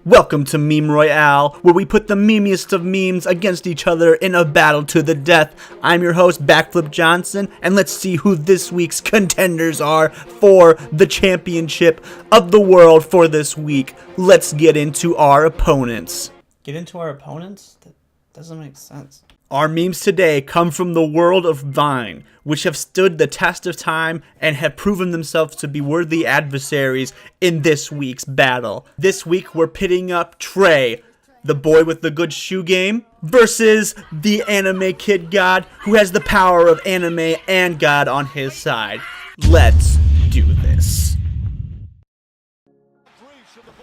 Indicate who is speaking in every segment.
Speaker 1: Welcome to Meme Royale, where we put the memeiest of memes against each other in a battle to the death. I'm your host, Backflip Johnson, and let's see who this week's contenders are for the championship of the world for this week. Let's get into our opponents.
Speaker 2: Get into our opponents? That doesn't make sense.
Speaker 1: Our memes today come from the world of Vine, which have stood the test of time and have proven themselves to be worthy adversaries in this week's battle. This week we're pitting up Trey, the boy with the good shoe game, versus the anime kid god who has the power of anime and god on his side. Let's do this.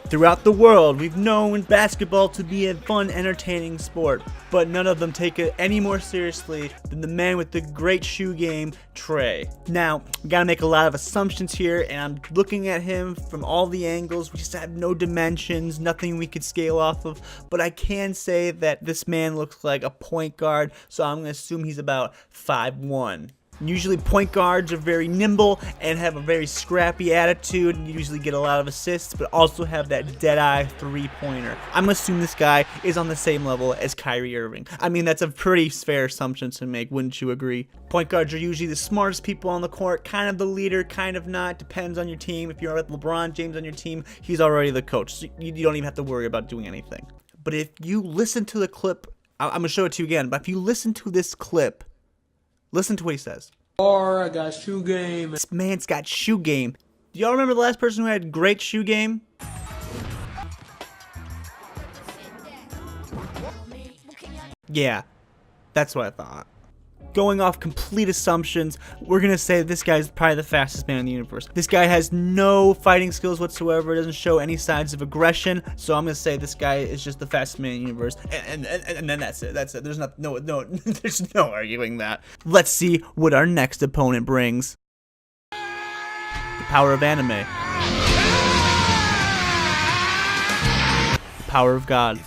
Speaker 1: Throughout the world, we've known basketball to be a fun, entertaining sport, but none of them take it any more seriously than the man with the great shoe game, Trey. Now, we gotta make a lot of assumptions here, and I'm looking at him from all the angles. We just have no dimensions, nothing we could scale off of, but I can say that this man looks like a point guard, so I'm gonna assume he's about 5'1". Usually point guards are very nimble and have a very scrappy attitude and usually get a lot of assists, but also have that dead-eye three-pointer. I'm gonna assume this guy is on the same level as Kyrie Irving. I mean, that's a pretty fair assumption to make, wouldn't you agree? Point guards are usually the smartest people on the court, kind of the leader, kind of not, depends on your team. If you're with LeBron James on your team, he's already the coach, so you don't even have to worry about doing anything. But if you listen to the clip, I'm gonna show it to you again, but if you listen to this clip, listen to what he says.
Speaker 3: I got shoe game.
Speaker 1: This man's got shoe game. Do y'all remember the last person who had great shoe game? Yeah, that's what I thought. Going off complete assumptions, we're gonna say this guy's probably the fastest man in the universe. This guy has no fighting skills whatsoever, doesn't show any signs of aggression, so I'm gonna say this guy is just the fastest man in the universe, and then that's it. There's no there's no arguing that. Let's see what our next opponent brings. The power of anime. The power of God.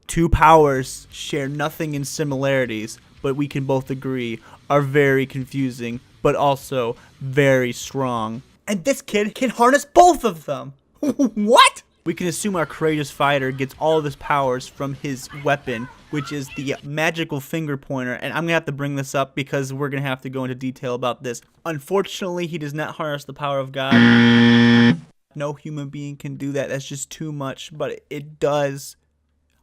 Speaker 1: Two powers share nothing in similarities, but we can both agree are very confusing, but also very strong. And this kid can harness both of them. What? We can assume our courageous fighter gets all of his powers from his weapon, which is the magical finger pointer. And I'm going to have to bring this up because we're going to have to go into detail about this. Unfortunately, he does not harness the power of God. No human being can do that. That's just too much, but it does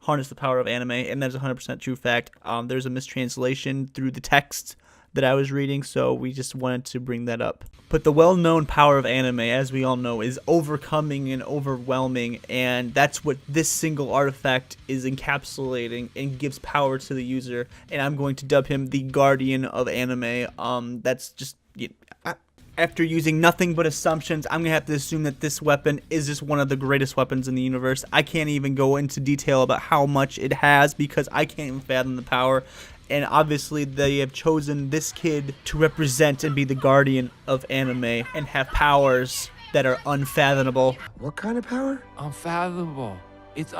Speaker 1: harness the power of anime, and that's 100% true fact. There's a mistranslation through the text that I was reading, so we just wanted to bring that up. But the well-known power of anime, as we all know, is overcoming and overwhelming, and that's what this single artifact is encapsulating and gives power to the user, and I'm going to dub him the guardian of anime. That's just... After using nothing but assumptions, I'm going to have to assume that this weapon is just one of the greatest weapons in the universe. I can't even go into detail about how much it has because I can't even fathom the power. And obviously they have chosen this kid to represent and be the guardian of anime and have powers that are unfathomable.
Speaker 4: What kind of power?
Speaker 5: Unfathomable. It's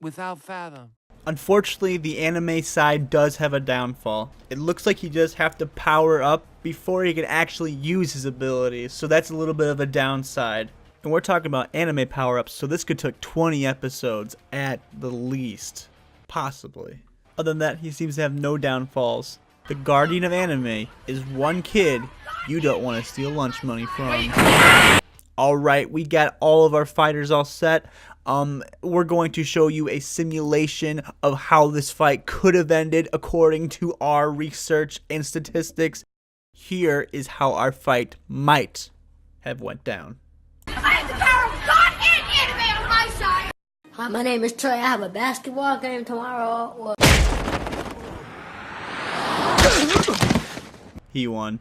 Speaker 5: without fathom.
Speaker 1: Unfortunately, the anime side does have a downfall. It looks like he does have to power up before he can actually use his abilities, so that's a little bit of a downside. And we're talking about anime power-ups, so this could take 20 episodes at the least. Possibly. Other than that, he seems to have no downfalls. The guardian of anime is one kid you don't want to steal lunch money from. Alright, we got all of our fighters all set. We're going to show you a simulation of how this fight could have ended according to our research and statistics. Here is how our fight might have went down.
Speaker 6: I have the power of God and anime on my side!
Speaker 7: Hi, my name is Trey. I have a basketball game tomorrow.
Speaker 1: He won.